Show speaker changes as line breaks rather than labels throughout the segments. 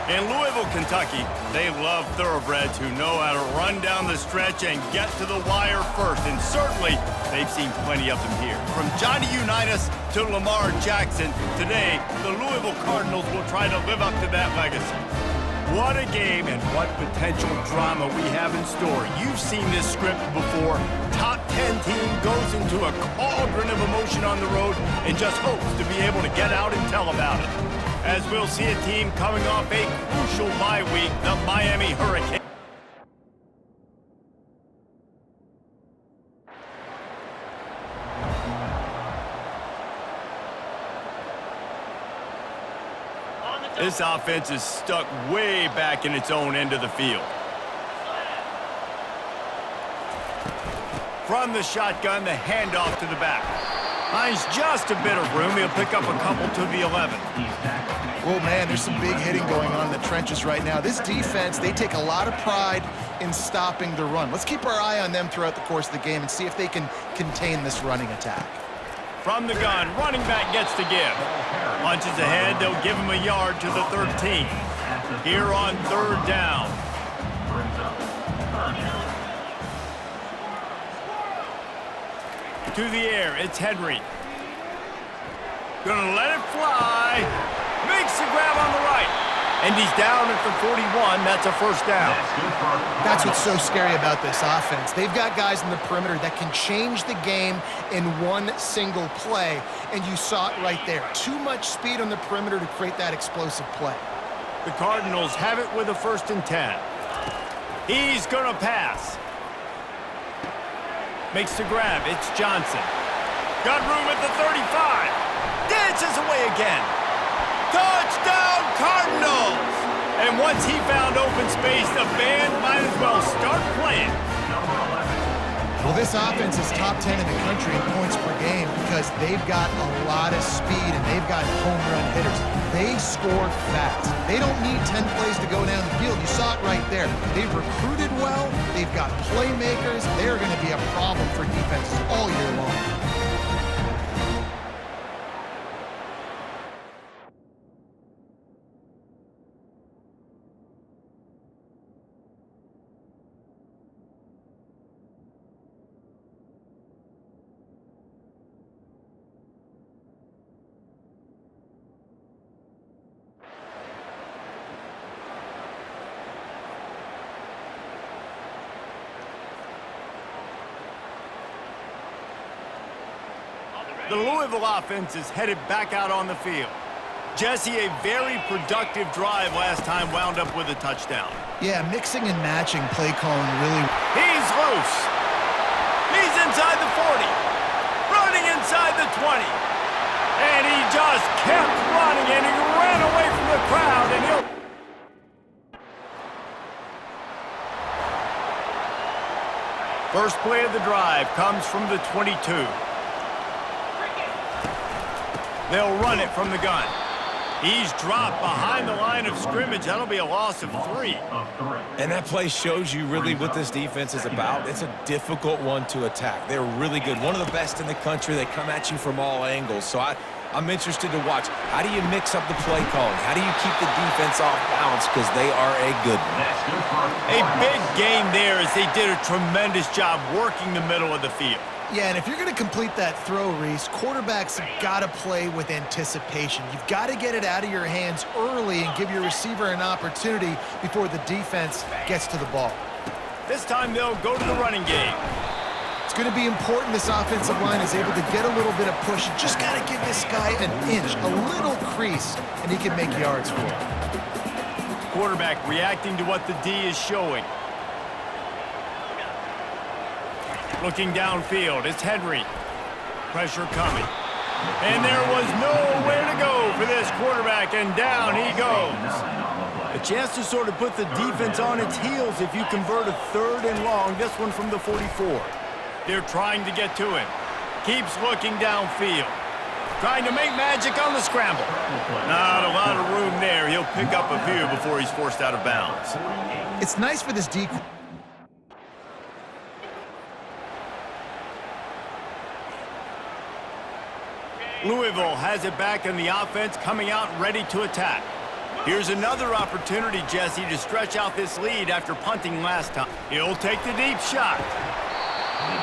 In Louisville, Kentucky, they love thoroughbreds who know how to run down the stretch and get to the wire first, and certainly they've seen plenty of them here. From Johnny Unitas to Lamar Jackson, today the Louisville Cardinals will try to live up to that legacy. What a game and what potential drama we have in store. You've seen this script before. Top 10 team goes into a cauldron of emotion on the road and just hopes to be able to get out and tell about it. As we'll see a team coming off a crucial bye week, the Miami Hurricanes. This offense is stuck way back in its own end of the field. From the shotgun, the handoff to the back. Finds just a bit of room. He'll pick up a couple to the 11.
Well, man, there's some big hitting going on in the trenches right now. This defense, they take a lot of pride in stopping the run. Let's keep our eye on them throughout the course of the game and see if they can contain this running attack.
From the gun, running back gets to give. Punches ahead, they'll give him a yard to the 13. Here on third down. To the air, it's Henry. Gonna let it fly. Makes the grab on the right. And he's down at the 41. That's a first down.
That's what's so scary about this offense. They've got guys in the perimeter that can change the game in one single play. And you saw it right there. Too much speed on the perimeter to create that explosive play.
The Cardinals have it with a 1st and 10. He's gonna pass. Makes the grab. It's Johnson. Got room at the 35. Dances away again. Touchdown, Cardinals! And once he found open space, the band might as well start playing.
Well, this offense is top 10 in the country in points per game because they've got a lot of speed and they've got home run hitters. They score fast. They don't need 10 plays to go down the field. You saw it right there. They've recruited well. They've got playmakers. They're going to be a problem for defenses all year long.
The Louisville offense is headed back out on the field. Jesse, a very productive drive last time, wound up with a touchdown.
Yeah, mixing and matching play calling really.
He's loose. He's inside the 40. Running inside the 20. And he just kept running, and he ran away from the crowd, and he'll... First play of the drive comes from the 22. They'll run it from the gun. He's dropped behind the line of scrimmage. That'll be a loss of 3.
And that play shows you really what this defense is about. It's a difficult one to attack. They're really good. One of the best in the country. They come at you from all angles. So I'm interested to watch. How do you mix up the play calling? How do you keep the defense off balance? Because they are a good one.
A big game there as they did a tremendous job working the middle of the field.
Yeah, and if you're going to complete that throw, Reese, quarterbacks have got to play with anticipation. You've got to get it out of your hands early and give your receiver an opportunity before the defense gets to the ball.
This time they'll go to the running game.
It's going to be important this offensive line is able to get a little bit of push. You just got to give this guy an inch, a little crease, and he can make yards for it.
Quarterback reacting to what the D is showing. Looking downfield, it's Henry. Pressure coming. And there was nowhere to go for this quarterback, and down he goes. A chance to sort of put the defense on its heels if you convert a 3rd and long, this one from the 44. They're trying to get to him. Keeps looking downfield. Trying to make magic on the scramble. Not a lot of room there. He'll pick up a few before he's forced out of bounds.
It's nice for this D.
Louisville has it back in the offense, coming out ready to attack. Here's another opportunity, Jesse, to stretch out this lead after punting last time. He'll take the deep shot.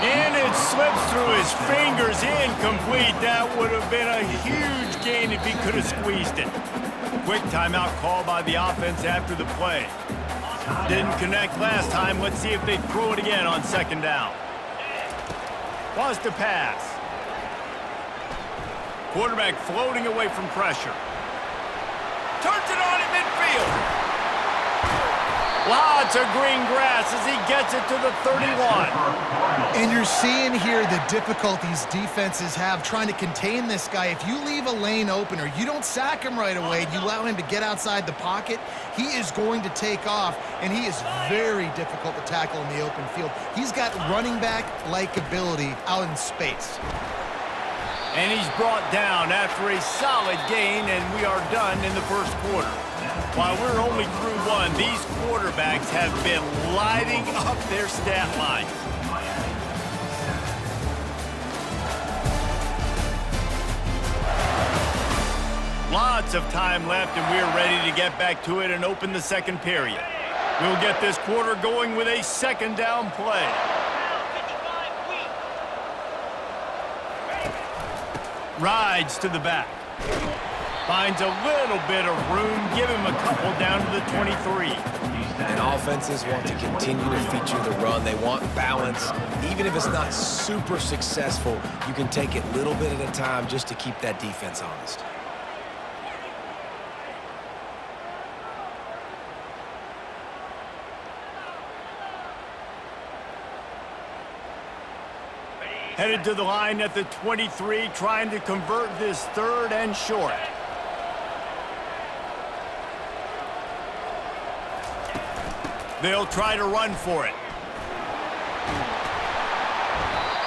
And it slips through his fingers, incomplete. That would have been a huge gain if he could have squeezed it. Quick timeout call by the offense after the play. Didn't connect last time. Let's see if they throw it again on second down. Wants to pass. Quarterback floating away from pressure. Turns it on at midfield. Lots of green grass as he gets it to the 31.
And you're seeing here the difficulties defenses have trying to contain this guy. If you leave a lane open or you don't sack him right away, you allow him to get outside the pocket, he is going to take off, and he is very difficult to tackle in the open field. He's got running back-like ability out in space.
And he's brought down after a solid gain, and we are done in the first quarter. While we're only through one, these quarterbacks have been lighting up their stat lines. Lots of time left, and we're ready to get back to it and open the second period. We'll get this quarter going with a second down play. Rides to the back. Finds a little bit of room. Give him a couple down to the 23.
And offenses want to continue to feature the run. They want balance. Even if it's not super successful, you can take it little bit at a time just to keep that defense honest.
Headed to the line at the 23, trying to convert this third and short. They'll try to run for it.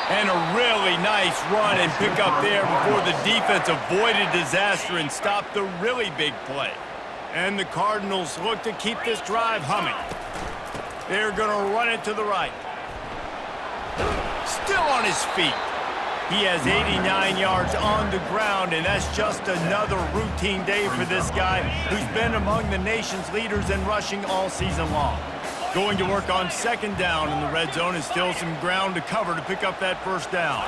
And a really nice run and pick up there before the defense avoided disaster and stopped the really big play. And the Cardinals look to keep this drive humming. They're going to run it to the right. Still on his feet. He has 89 yards on the ground, and that's just another routine day for this guy who's been among the nation's leaders in rushing all season long. Going to work on second down in the red zone, is still some ground to cover to pick up that first down.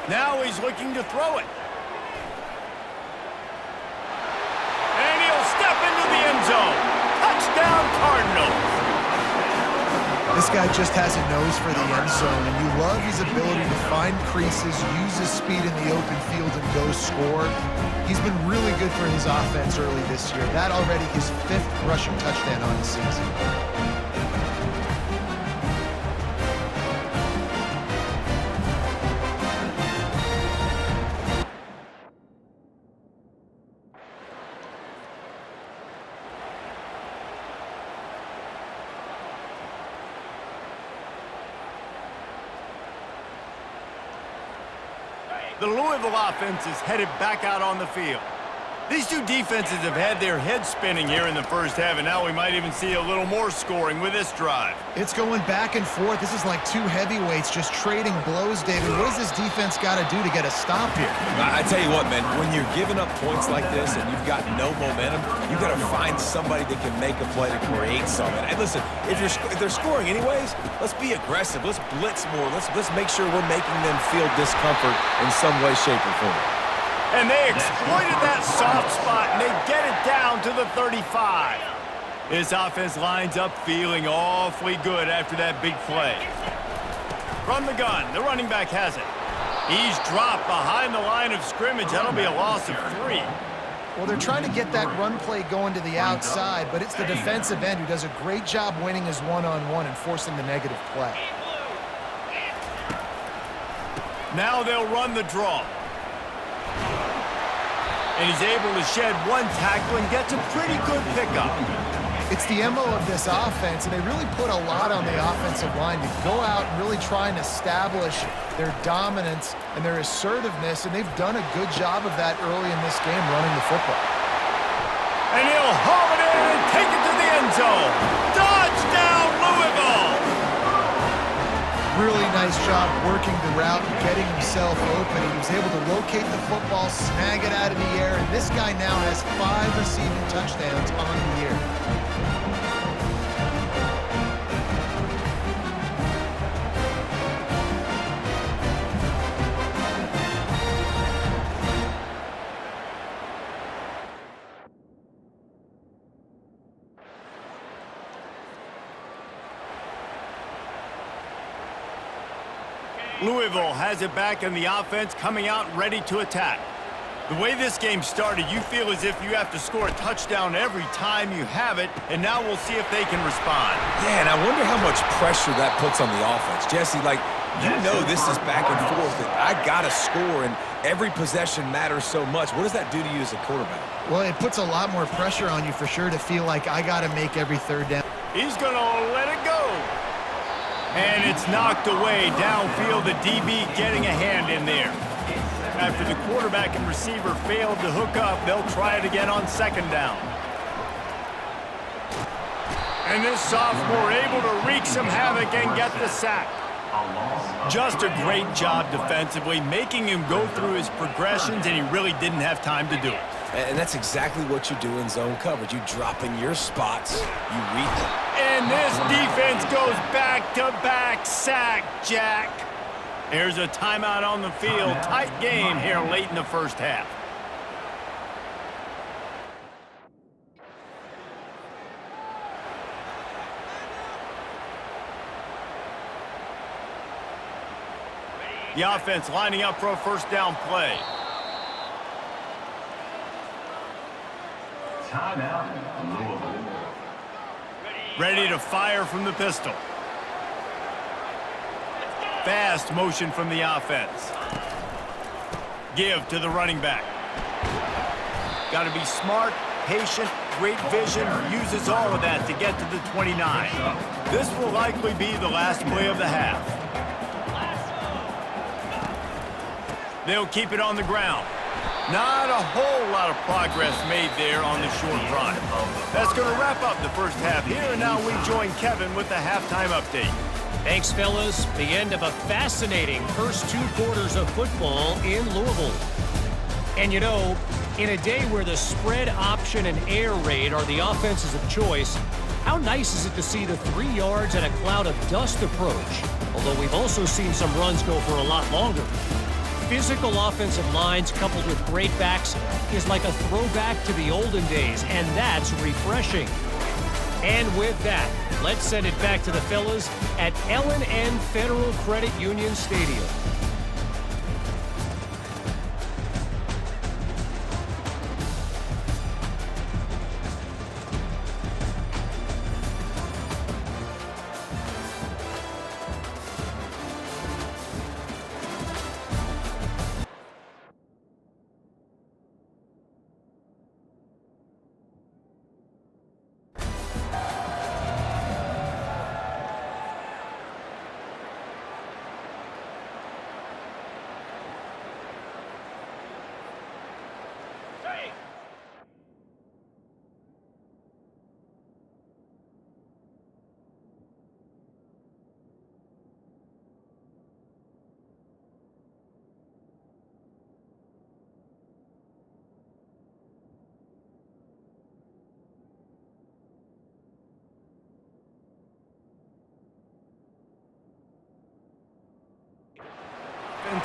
Now he's looking to throw it. And he'll step into the end zone. Touchdown, Cardinals.
This guy just has a nose for the end zone, and you love his ability to find creases, use his speed in the open field, and go score. He's been really good for his offense early this year. That already his 5th rushing touchdown on the season.
The Louisville offense is headed back out on the field. These two defenses have had their heads spinning here in the first half, and now we might even see a little more scoring with this drive.
It's going back and forth. This is like two heavyweights just trading blows, David. What does this defense got to do to get a stop here?
I tell you what, man, when you're giving up points like this and you've got no momentum, you've got to find somebody that can make a play to create something. And listen, if they're scoring anyways, let's be aggressive. Let's blitz more. Let's make sure we're making them feel discomfort in some way, shape, or form.
And they exploited that soft spot, and they get it down to the 35. This offense lines up feeling awfully good after that big play. From the gun, the running back has it. He's dropped behind the line of scrimmage. That'll be a loss of 3.
Well, they're trying to get that run play going to the outside, but it's the defensive end who does a great job winning his one-on-one and forcing the negative play.
Now they'll run the draw. And he's able to shed one tackle and gets a pretty good pickup.
It's the MO of this offense, and they really put a lot on the offensive line to go out and really try and establish their dominance and their assertiveness, and they've done a good job of that early in this game running the football.
And he'll haul it in and take it to the end zone. Touchdown, Louisville!
Really nice nice job working the route and getting himself open. He was able to locate the football, snag it out of the air, and this guy now has 5 receiving touchdowns on the year.
Louisville has it back in the offense, coming out ready to attack. The way this game started, you feel as if you have to score a touchdown every time you have it, and now we'll see if they can respond.
Yeah, and I wonder how much pressure that puts on the offense. Jesse, like, you know this is back and forth, and I got to score, and every possession matters so much. What does that do to you as a quarterback?
Well, it puts a lot more pressure on you for sure to feel like I got to make every third down.
He's going to let it go. And it's knocked away downfield, the DB getting a hand in there. After the quarterback and receiver failed to hook up, they'll try it again on second down. And this sophomore able to wreak some havoc and get the sack. Just a great job defensively, making him go through his progressions, and he really didn't have time to do it.
And that's exactly what you do in zone coverage. You drop in your spots, you read them.
And this defense goes back-to-back sack, Jack. There's a timeout on the field. Tight game here late in the first half. The offense lining up for a first down play.
Timeout, Louisville.
Ready to fire from the pistol. Fast motion from the offense. Give to the running back. Got to be smart, patient, great vision, uses all of that to get to the 29. This will likely be the last play of the half. They'll keep it on the ground. Not a whole lot of progress made there on the short run. That's going to wrap up the first half here, and now we join Kevin with the halftime update.
Thanks, fellas. The end of a fascinating first 2 quarters of football in Louisville. And you know, in a day where the spread option and air raid are the offenses of choice, how nice is it to see the 3 yards and a cloud of dust approach? Although we've also seen some runs go for a lot longer. Physical offensive lines coupled with great backs is like a throwback to the olden days, and that's refreshing. And with that, let's send it back to the fellas at L&N Federal Credit Union Stadium.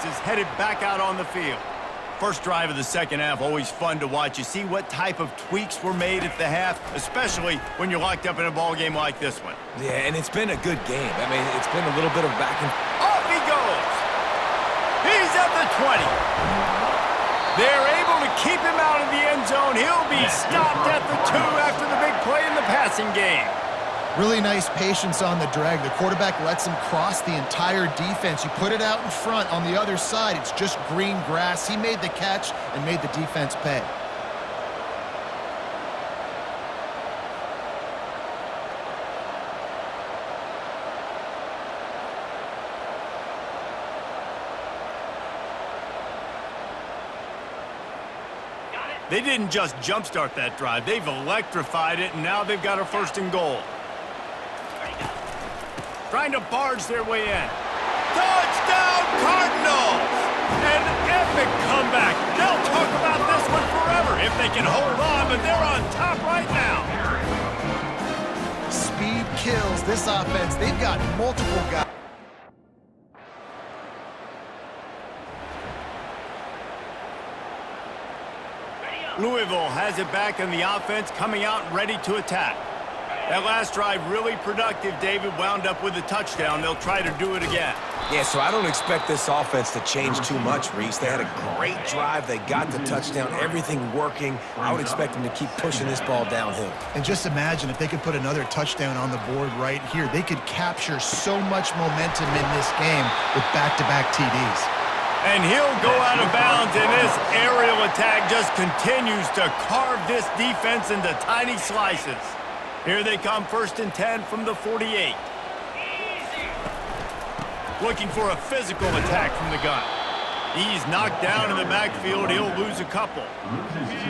Is headed back out on the field. First drive of the second half, always fun to watch. You see what type of tweaks were made at the half, especially when you're locked up in a ball game like this one.
Yeah, and it's been a good game. I mean, it's been a little bit of back and...
Off he goes! He's at the 20. They're able to keep him out of the end zone. He'll be stopped at the 2 after the big play in the passing game.
Really nice patience on the drag. The quarterback lets him cross the entire defense. You put it out in front on the other side, it's just green grass. He made the catch and made the defense pay.
They didn't just jumpstart that drive. They've electrified it, and now they've got a first and goal. Trying to barge their way in. Touchdown, Cardinals! An epic comeback. They'll talk about this one forever if they can hold on, but they're on top right now.
Speed kills this offense. They've got multiple guys.
Louisville has it back in the offense, coming out ready to attack. That last drive really productive. David wound up with a touchdown. They'll try to do it again.
Yeah, so I don't expect this offense to change too much, Reese. They had a great drive. They got the touchdown, everything working. I would expect them to keep pushing this ball downhill.
And just imagine if they could put another touchdown on the board right here. They could capture so much momentum in this game with back-to-back TDs.
And he'll go out of bounds, and this aerial attack just continues to carve this defense into tiny slices. Here they come, 1st and 10 from the 48. Looking for a physical attack from the gun. He's knocked down in the backfield. He'll lose a couple.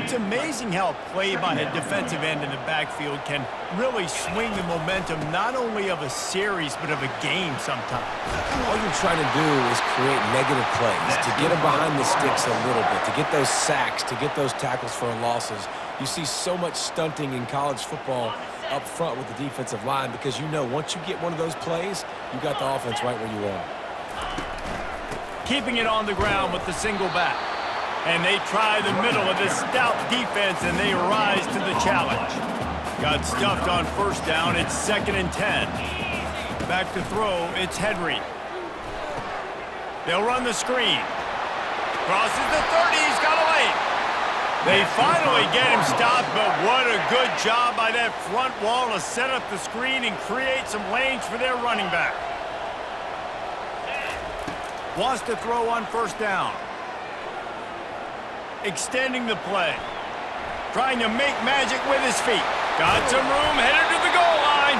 It's amazing how play by a defensive end in the backfield can really swing the momentum not only of a series but of a game sometimes.
All you're trying to do is create negative plays, to get them behind the sticks a little bit, to get those sacks, to get those tackles for losses. You see so much stunting in college football up front with the defensive line because you know once you get one of those plays, you got the offense right where you want.
Keeping it on the ground with the single back. And they try the middle of this stout defense, and they rise to the challenge. Got stuffed on 1st down. It's 2nd and 10. Back to throw. It's Henry. They'll run the screen. Crosses the 30. He's got a lane. They finally get him stopped, but what a good job by that front wall to set up the screen and create some lanes for their running back. Wants to throw on 1st down. Extending the play. Trying to make magic with his feet. Got some room, headed to the goal line.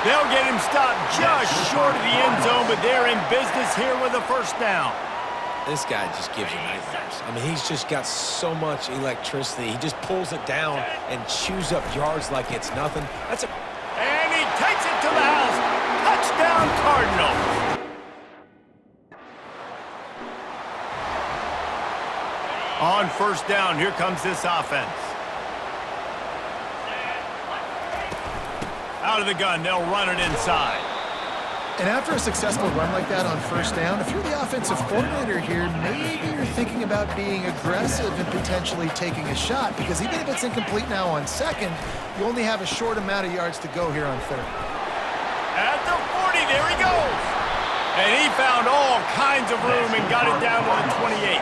They'll get him stopped just short of the end zone, but they're in business here with a 1st down.
This guy just gives you nightmares. I mean, he's just got so much electricity. He just pulls it down and chews up yards like it's nothing.
And he takes it to the house. Touchdown, Cardinals. On 1st down, here comes this offense. Out of the gun, they'll run it inside.
And after a successful run like that on 1st down, if you're the offensive coordinator here, maybe you're thinking about being aggressive and potentially taking a shot, because even if it's incomplete now on 2nd, you only have a short amount of yards to go here on 3rd.
At the 40, there he goes. And he found all kinds of room and got it down to the 28.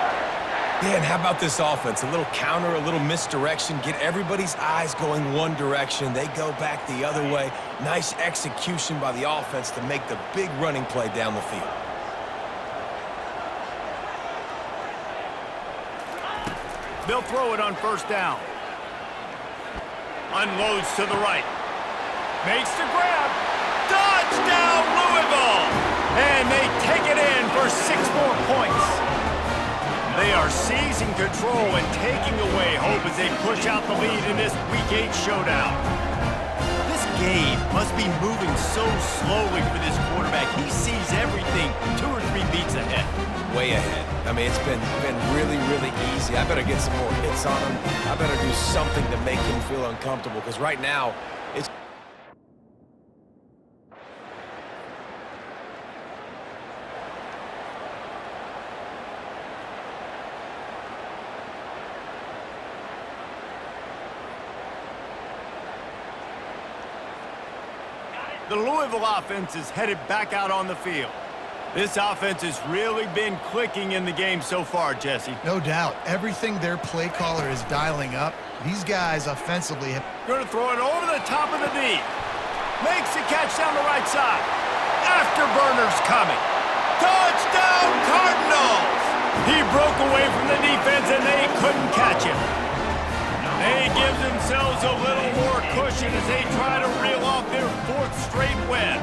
Yeah, and how about this offense? A little counter, a little misdirection, get everybody's eyes going one direction. They go back the other way. Nice execution by the offense to make the big running play down the field.
They'll throw it on 1st down. Unloads to the right. Makes the grab. Touchdown, Louisville! And they take it in for 6 more points. They are seizing control and taking away hope as they push out the lead in this Week 8 showdown. This game must be moving so slowly for this quarterback. He sees everything 2 or 3 beats ahead.
Way ahead. I mean, it's been really, really easy. I better get some more hits on him. I better do something to make him feel uncomfortable because right now, it's...
The Louisville offense is headed back out on the field. This offense has really been clicking in the game so far, Jesse.
No doubt. Everything their play caller is dialing up, these guys offensively have...
Going to throw it over the top of the D. Makes the catch down the right side. Afterburner's coming. Touchdown, Cardinals! He broke away from the defense and they couldn't catch him. They give themselves a little more cushion as they try to reel off their 4th straight win.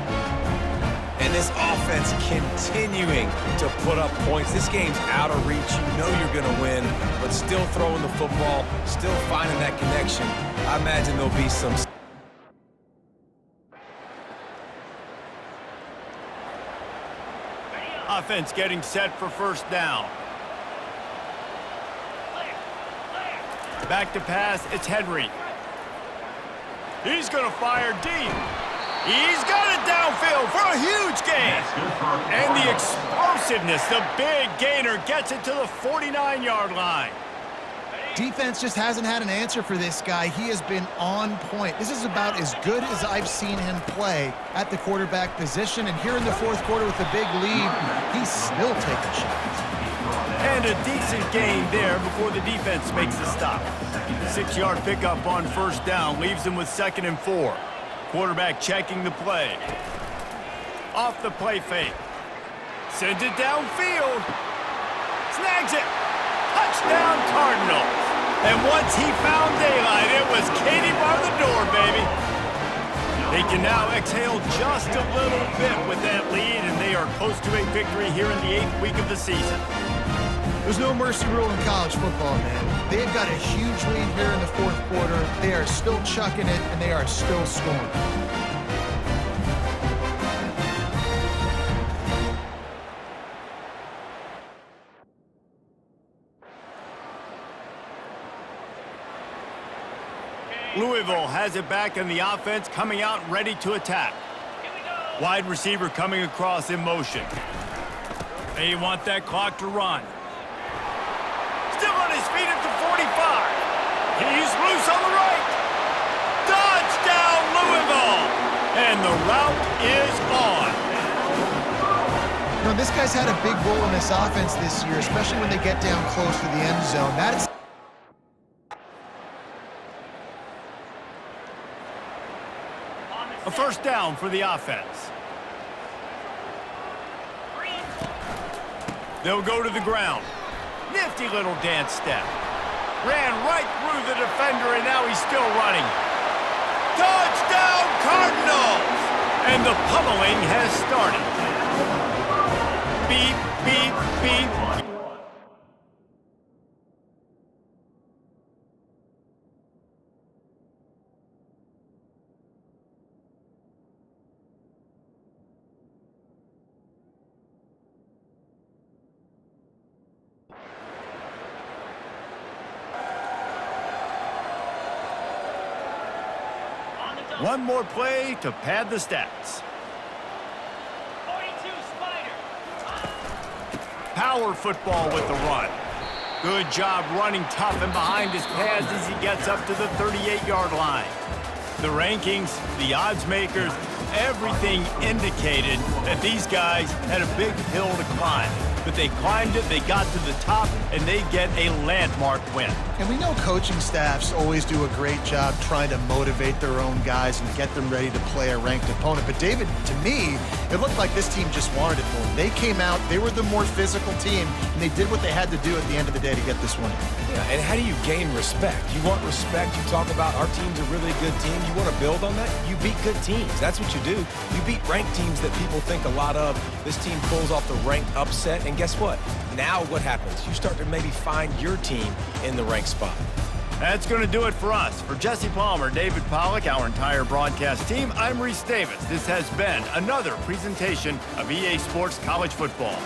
And this offense continuing to put up points. This game's out of reach. You know you're going to win, but still throwing the football, still finding that connection. I imagine there'll be some...
Offense getting set for first down. Back to pass, it's Henry. He's going to fire deep. He's got it downfield for a huge gain. And the explosiveness, the big gainer, gets it to the 49-yard line.
Defense just hasn't had an answer for this guy. He has been on point. This is about as good as I've seen him play at the quarterback position. And here in the fourth quarter with a big lead, he's still taking shots.
And a decent gain there before the defense makes the stop. 6-yard pickup on first down leaves them with 2nd and 4. Quarterback checking the play. Off the play fake. Sends it downfield. Snags it. Touchdown Cardinals. And once he found daylight, it was Katie bar the door, baby. They can now exhale just a little bit with that lead, and they are close to a victory here in the 8th week of the season.
There's no mercy rule in college football, man. They've got a huge lead here in the fourth quarter. They are still chucking it, and they are still scoring.
Louisville has it back in the offense, coming out ready to attack. Wide receiver coming across in motion. They want that clock to run. Still on his feet at the 45. He's loose on the right. Touchdown, Louisville! And the route is on.
You know, this guy's had a big role in this offense this year, especially when they get down close to the end zone. That's
a first down for the offense. They'll go to the ground. Nifty little dance step. Ran right through the defender, and now he's still running. Touchdown, Cardinals! And the pummeling has started. Beep, beep, beep. One more play to pad the stats.
42 Spider.
Power football with the run. Good job running tough and behind his pads as he gets up to the 38-yard line. The rankings, the odds makers, everything indicated that these guys had a big hill to climb. But they climbed it, they got to the top, and they get a landmark win.
And we know coaching staffs always do a great job trying to motivate their own guys and get them ready to play a ranked opponent. But David, to me, it looked like this team just wanted it more. They came out, they were the more physical team, and they did what they had to do at the end of the day to get this win.
Yeah, and how do you gain respect? You want respect, you talk about our team's a really good team. You want to build on that? You beat good teams. That's what you do. You beat ranked teams that people think a lot of. This team pulls off the ranked upset, and guess what? Now what happens? You start to maybe find your team in the ranked spot.
That's going to do it for us. For Jesse Palmer, David Pollack, our entire broadcast team, I'm Reese Davis. This has been another presentation of EA Sports College Football.